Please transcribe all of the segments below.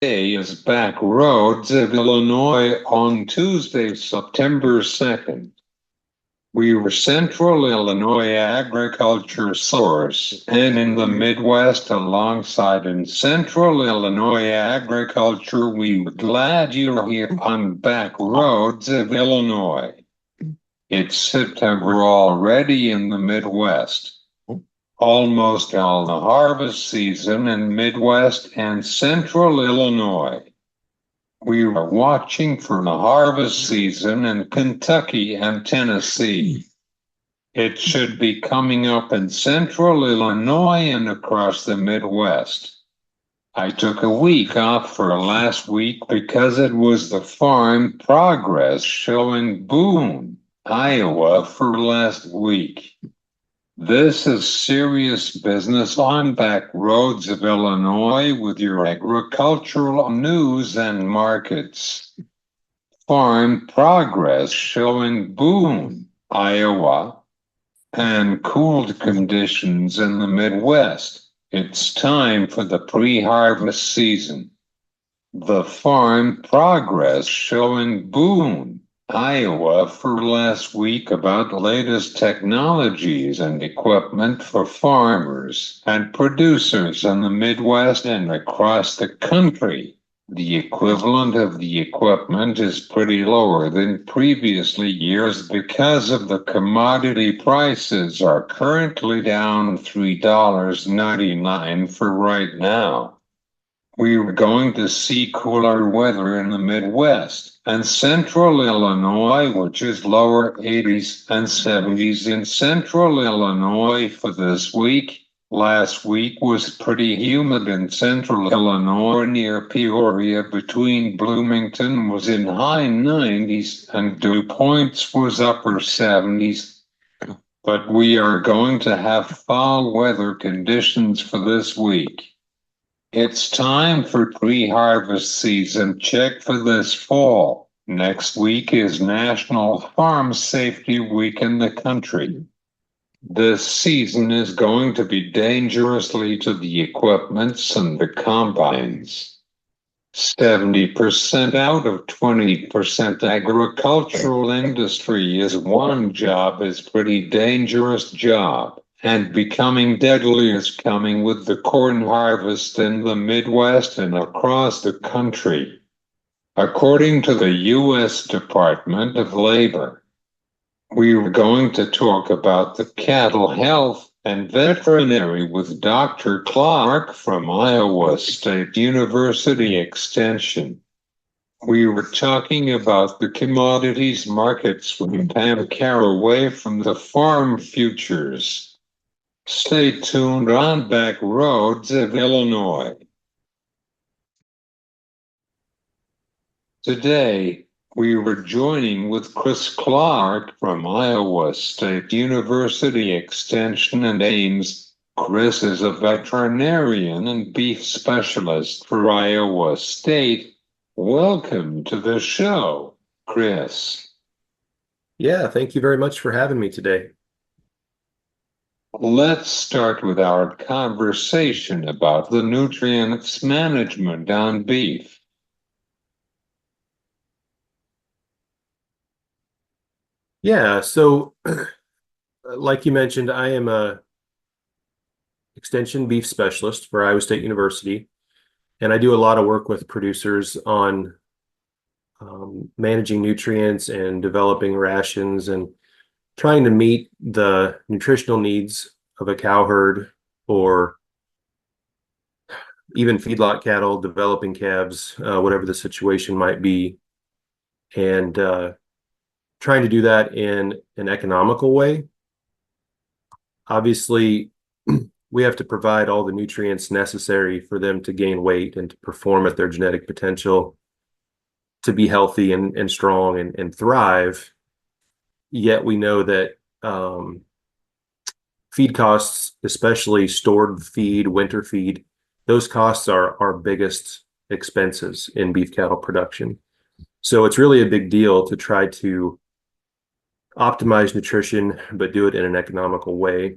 Day is back roads of Illinois on Tuesday, September 2nd. We were Central Illinois agriculture source, and in the Midwest alongside in Central Illinois agriculture, we were glad you're here on back roads of Illinois. It's September already in the Midwest. Almost all the harvest season in Midwest and Central Illinois. We are watching for the harvest season in Kentucky and Tennessee. It should be coming up in Central Illinois and across the Midwest. I took a week off for last week because it was the Farm Progress Show in Boone, Iowa for last week. This is serious business on back roads of Illinois with your agricultural news and markets. Farm Progress Show in Boone, Iowa, and cooled conditions in the Midwest. It's time for the pre-harvest season. The Farm Progress Show in Boone, Iowa for last week about the latest technologies and equipment for farmers and producers in the Midwest and across the country. The equivalent of the equipment is pretty lower than previously years because of the commodity prices are currently down $3.99 for right now. We are going to see cooler weather in the Midwest and Central Illinois, which is lower 80s and 70s in Central Illinois for this week. Last week was pretty humid in Central Illinois near Peoria between Bloomington was in high 90s and Dew Points was upper 70s. But we are going to have fall weather conditions for this week. It's time for pre-harvest season check for this fall. Next week is National Farm Safety Week in the country. This season is going to be dangerously to the equipments and the combines. 70% out of 20% agricultural industry is one job is pretty dangerous job. And becoming deadly is coming with the corn harvest in the Midwest and across the country, according to the U.S. Department of Labor. We are going to talk about the cattle health and veterinary with Dr. Clark from Iowa State University Extension. We were talking about the commodities markets with Pam Caraway from the Farm Futures. Stay tuned on back roads of Illinois. Today, we were joining with Chris Clark from Iowa State University Extension and Ames. Chris is a veterinarian and beef specialist for Iowa State. Welcome to the show, Chris. Yeah, thank you very much for having me today. Let's start with our conversation about the nutrients management on beef. Yeah, so like you mentioned, I am a extension beef specialist for Iowa State University, and I do a lot of work with producers on managing nutrients and developing rations and trying to meet the nutritional needs of a cow herd or even feedlot cattle, developing calves, whatever the situation might be, and trying to do that in an economical way. Obviously, we have to provide all the nutrients necessary for them to gain weight and to perform at their genetic potential, to be healthy and strong and thrive. Yet we know that feed costs, especially stored feed, winter feed, those costs are our biggest expenses in beef cattle production. So it's really a big deal to try to optimize nutrition, but do it in an economical way.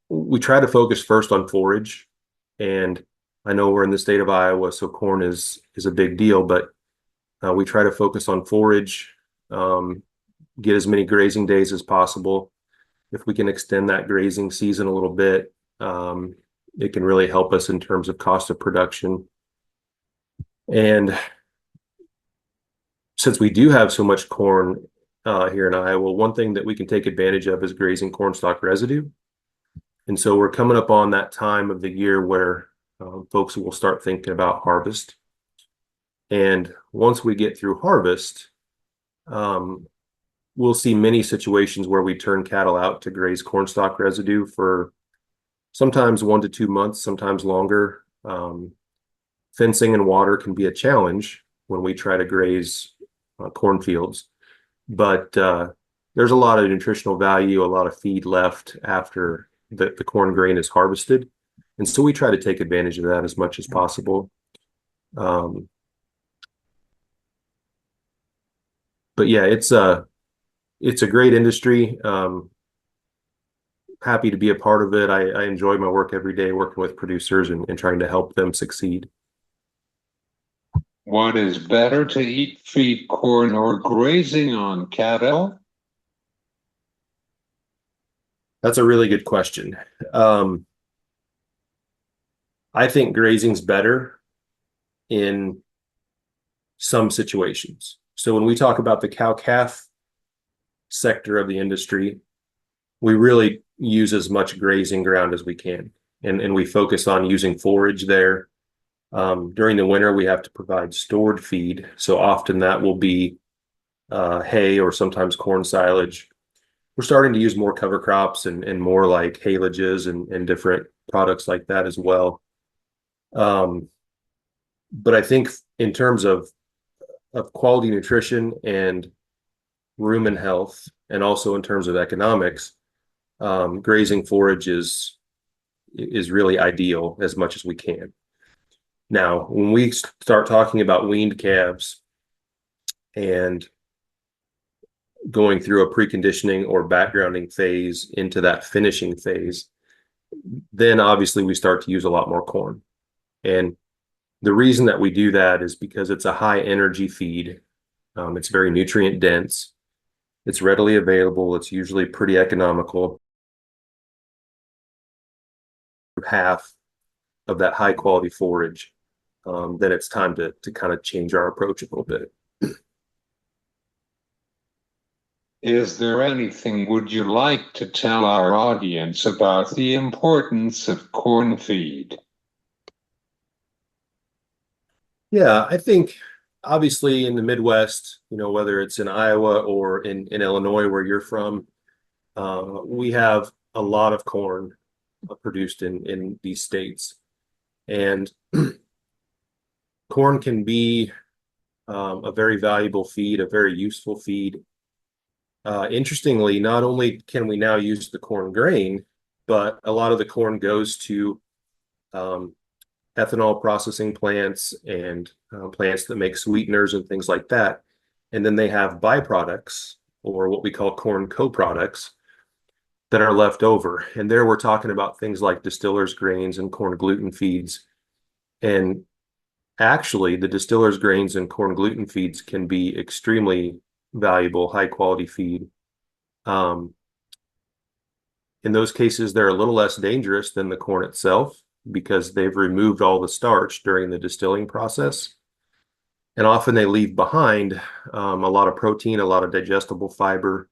We try to focus first on forage, and I know we're in the state of Iowa, so corn is a big deal, but we try to focus on forage, get as many grazing days as possible. If we can extend that grazing season a little bit, it can really help us in terms of cost of production. And since we do have so much corn here in Iowa, one thing that we can take advantage of is grazing corn stalk residue. And so we're coming up on that time of the year where folks will start thinking about harvest. And once we get through harvest, we'll see many situations where we turn cattle out to graze corn stalk residue for sometimes 1 to 2 months, sometimes longer. Fencing and water can be a challenge when we try to graze cornfields, but there's a lot of nutritional value, a lot of feed left after the corn grain is harvested. And so we try to take advantage of that as much as possible. But yeah, it's a great industry. Happy to be a part of it. I enjoy my work every day, working with producers and trying to help them succeed. What is better to eat feed corn or grazing on cattle? That's a really good question. I think grazing's better in some situations. So when we talk about the cow-calf sector of the industry, we really use as much grazing ground as we can. And we focus on using forage there. During the winter, we have to provide stored feed. So often that will be hay or sometimes corn silage. We're starting to use more cover crops and more like haylages and different products like that as well. But I think in terms of quality nutrition and rumen health, and also in terms of economics, grazing forage is really ideal as much as we can. Now, when we start talking about weaned calves and going through a preconditioning or backgrounding phase into that finishing phase, then obviously we start to use a lot more corn. And the reason that we do that is because it's a high energy feed. It's very nutrient dense. It's readily available. It's usually pretty economical. Half of that high quality forage, then it's time to kind of change our approach a little bit. Is there anything would you like to tell our audience about the importance of corn feed? Yeah, I think obviously in the Midwest, whether it's in Iowa or in Illinois where you're from, we have a lot of corn produced in these states. And corn can be a very valuable feed, a very useful feed. Interestingly, not only can we now use the corn grain, but a lot of the corn goes to ethanol processing plants and plants that make sweeteners and things like that. And then they have byproducts, or what we call corn co-products, that are left over. And there we're talking about things like distillers grains and corn gluten feeds. And actually, the distillers grains and corn gluten feeds can be extremely valuable, high quality feed. In those cases, they're a little less dangerous than the corn itself because they've removed all the starch during the distilling process. And often they leave behind a lot of protein, a lot of digestible fiber.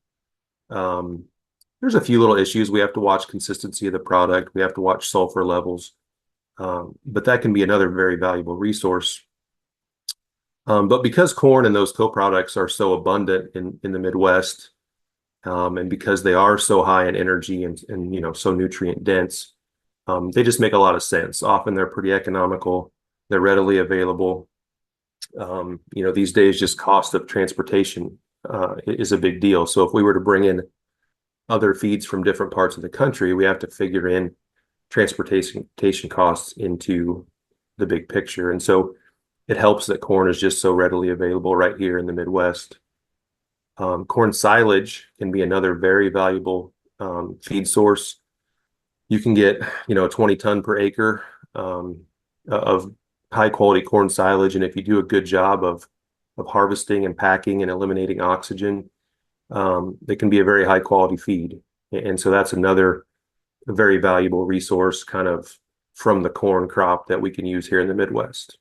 There's a few little issues. We have to watch consistency of the product. We have to watch sulfur levels. But that can be another very valuable resource. But because corn and those co-products are so abundant in the Midwest, and because they are so high in energy and so nutrient dense, they just make a lot of sense. Often they're pretty economical. They're readily available. These days, just cost of transportation is a big deal. So if we were to bring in other feeds from different parts of the country, we have to figure in transportation costs into the big picture. And so it helps that corn is just so readily available right here in the Midwest. Corn silage can be another very valuable feed source. You can get, 20 ton per acre of high quality corn silage. And if you do a good job of harvesting and packing and eliminating oxygen, they can be a very high quality feed. And so that's another very valuable resource kind of from the corn crop that we can use here in the Midwest.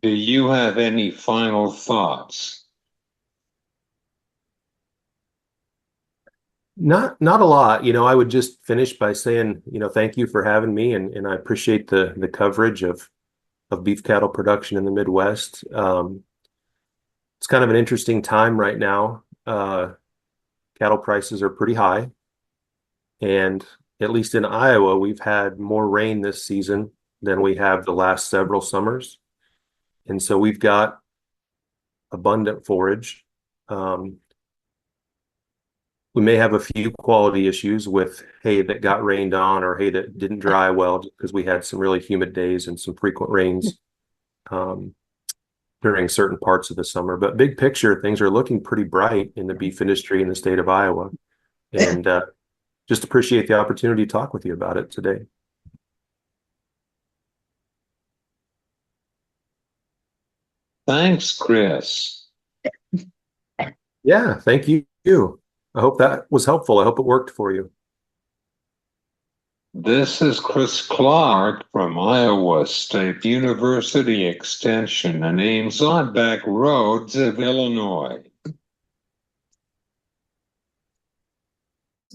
Do you have any final thoughts? Not a lot. I would just finish by saying, thank you for having me, and I appreciate the coverage of beef cattle production in the Midwest. It's kind of an interesting time right now. Cattle prices are pretty high, and at least in Iowa, we've had more rain this season than we have the last several summers. And so we've got abundant forage. We may have a few quality issues with hay that got rained on or hay that didn't dry well because we had some really humid days and some frequent rains during certain parts of the summer. But big picture, things are looking pretty bright in the beef industry in the state of Iowa. And just appreciate the opportunity to talk with you about it today. Thanks, Chris. Yeah, thank you. I hope that was helpful. I hope it worked for you. This is Chris Clark from Iowa State University Extension and Ames on Back Roads of Illinois.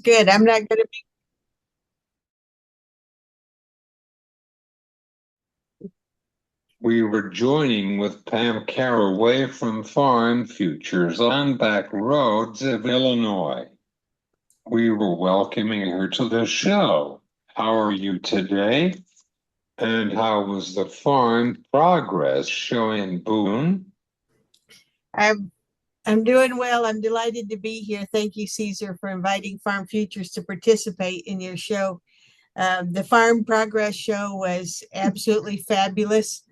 Good. I'm not going to be. We were joining with Pam Caraway from Farm Futures on Back Roads of Illinois. We were welcoming her to the show. How are you today? And how was the farm progress show in Boone? I'm doing well. I'm delighted to be here. Thank you, Cesar, for inviting Farm Futures to participate in your show. The Farm Progress Show was absolutely fabulous.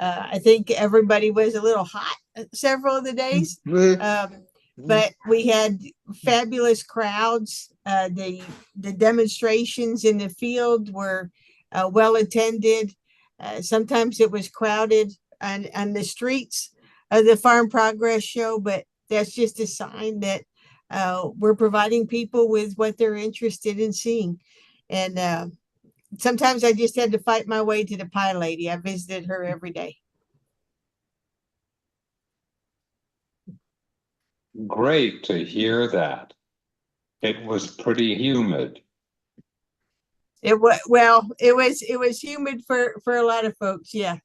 I think everybody was a little hot several of the days, but we had fabulous crowds. The demonstrations in the field were well attended. Sometimes it was crowded on the streets of the Farm Progress Show, but that's just a sign that we're providing people with what they're interested in seeing. And sometimes I just had to fight my way to the pie lady. I visited her every day. Great to hear that. It was pretty humid. It was humid for a lot of folks. Yeah.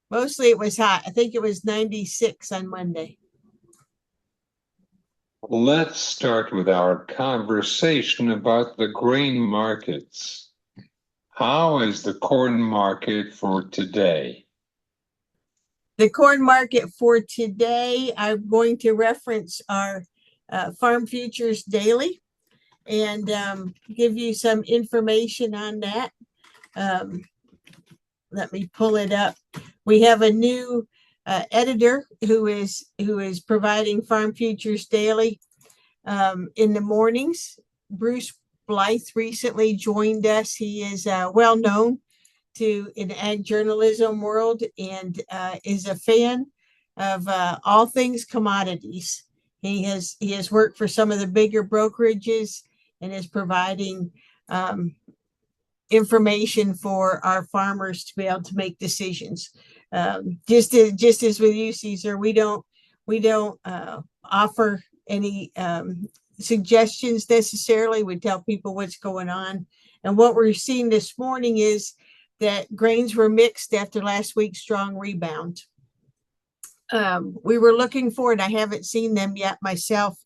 Mostly it was hot. I think it was 96 on Monday. Let's start with our conversation about the grain markets. How is the corn market for today? The corn market for today, I'm going to reference our Farm Futures Daily and give you some information on that. Let me pull it up. We have a new editor who is providing Farm Futures Daily in the mornings. Bruce Blythe recently joined us. He is well known in the ag journalism world and is a fan of all things commodities. He has worked for some of the bigger brokerages and is providing information for our farmers to be able to make decisions. Just as with you, Cesar, we don't offer any suggestions necessarily. We tell people what's going on. And what we're seeing this morning is that grains were mixed after last week's strong rebound. We were looking for it. I haven't seen them yet myself,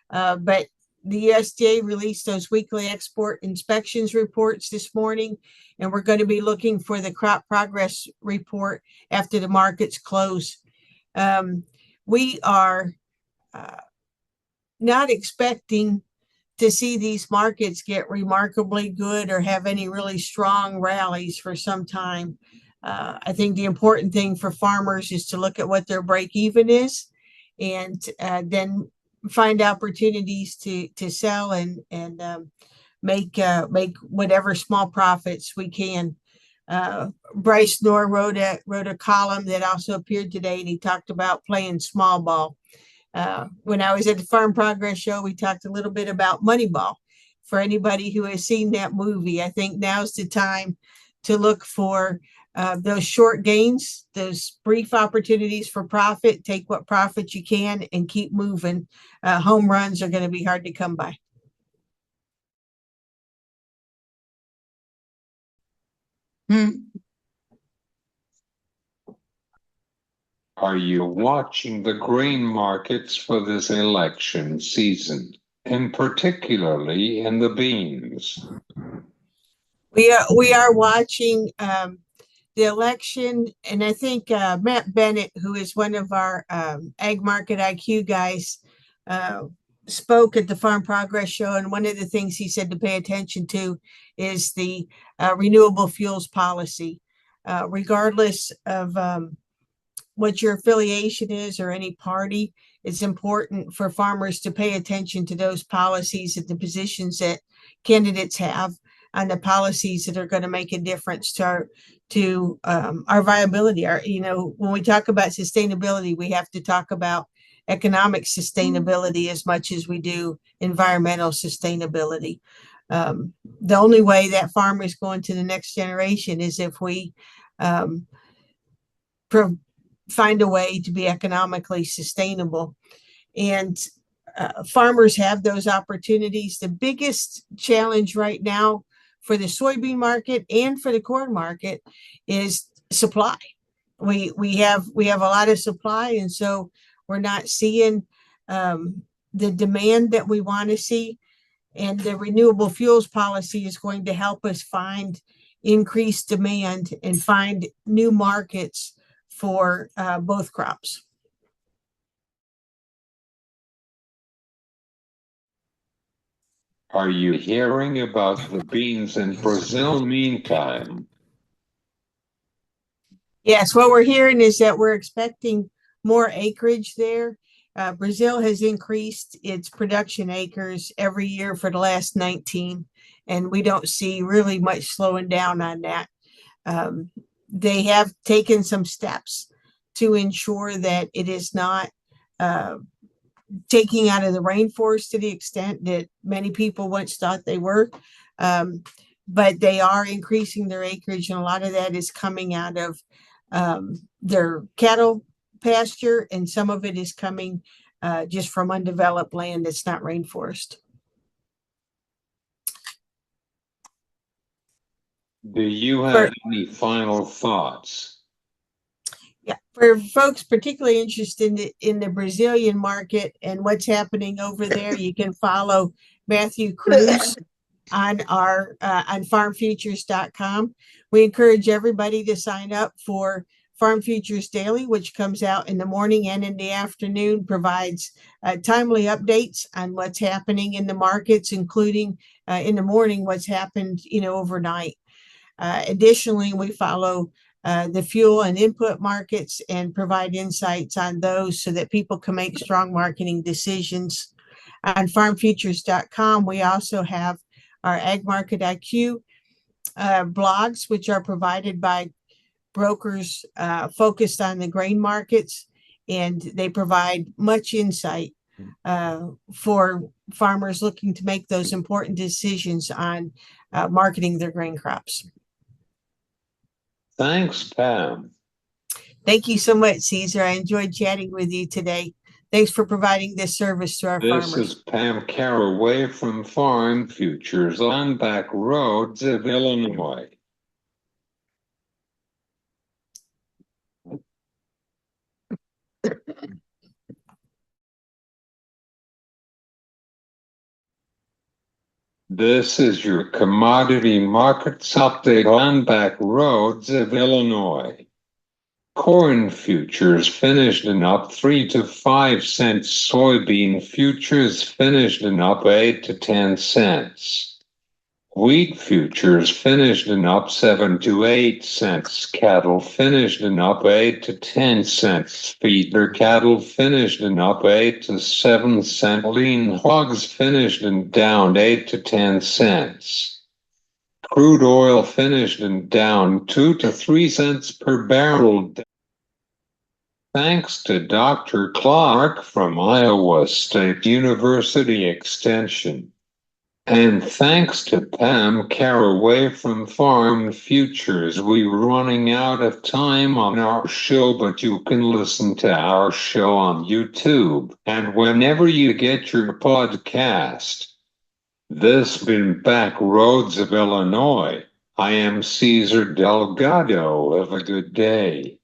but the USDA released those weekly export inspections reports this morning, and we're going to be looking for the crop progress report after the markets close. We are not expecting to see these markets get remarkably good or have any really strong rallies for some time. I think the important thing for farmers is to look at what their break even is and then find opportunities to sell and make whatever small profits we can. Bryce Knorr wrote a column that also appeared today, and he talked about playing small ball. When I was at the Farm Progress Show, we talked a little bit about Moneyball. For anybody who has seen that movie, I think now's the time to look for those short gains, those brief opportunities for profit. Take what profit you can and keep moving. Home runs are going to be hard to come by. Are you watching the grain markets for this election season, and particularly in the beans? We are watching the election, and I think Matt Bennett, who is one of our Ag Market IQ guys, spoke at the Farm Progress Show, and one of the things he said to pay attention to is the renewable fuels policy. Regardless of what your affiliation is or any party, it's important for farmers to pay attention to those policies and the positions that candidates have on the policies that are going to make a difference to our viability. When we talk about sustainability, we have to talk about economic sustainability as much as we do environmental sustainability. The only way that farm is going to the next generation is if we find a way to be economically sustainable. And farmers have those opportunities. The biggest challenge right now for the soybean market and for the corn market is supply. We have a lot of supply, and so we're not seeing the demand that we want to see. And the renewable fuels policy is going to help us find increased demand and find new markets for both crops. Are you hearing about the beans in Brazil meantime? Yes, what we're hearing is that we're expecting more acreage there. Brazil has increased its production acres every year for the last 19, and we don't see really much slowing down on that. They have taken some steps to ensure that it is not taking out of the rainforest to the extent that many people once thought they were. But they are increasing their acreage, and a lot of that is coming out of their cattle pasture, and some of it is coming just from undeveloped land that's not rainforest. Do you have any final thoughts? Yeah, for folks particularly interested in the Brazilian market and what's happening over there, you can follow Matthew Cruz on our on farmfutures.com. We encourage everybody to sign up for Farm Futures Daily, which comes out in the morning and in the afternoon, provides timely updates on what's happening in the markets, including in the morning what's happened overnight. Additionally, we follow the fuel and input markets and provide insights on those so that people can make strong marketing decisions. On farmfutures.com, we also have our Ag Market IQ blogs, which are provided by brokers focused on the grain markets, and they provide much insight for farmers looking to make those important decisions on marketing their grain crops. Thanks, Pam. Thank you so much, Cesar. I enjoyed chatting with you today. Thanks for providing this service to our farmers. This is Pam Caraway from Farm Futures on back roads of Illinois. This is your commodity markets update on back roads of Illinois. Corn futures finished in up 3 to 5 cents. Soybean futures finished in up 8 to 10 cents. Wheat futures finished in up 7 to 8 cents. Cattle finished in up 8 to 10 cents. Feeder cattle finished in up 8 to 7 cents. Lean hogs finished in down 8 to 10 cents. Crude oil finished in down 2 to 3 cents per barrel. Thanks to Dr. Clark from Iowa State University Extension. And thanks to Pam Caraway from Farm Futures. We're running out of time on our show, but you can listen to our show on YouTube and whenever you get your podcast. This has been Backroads of Illinois. I am Cesar Delgado. Have a good day.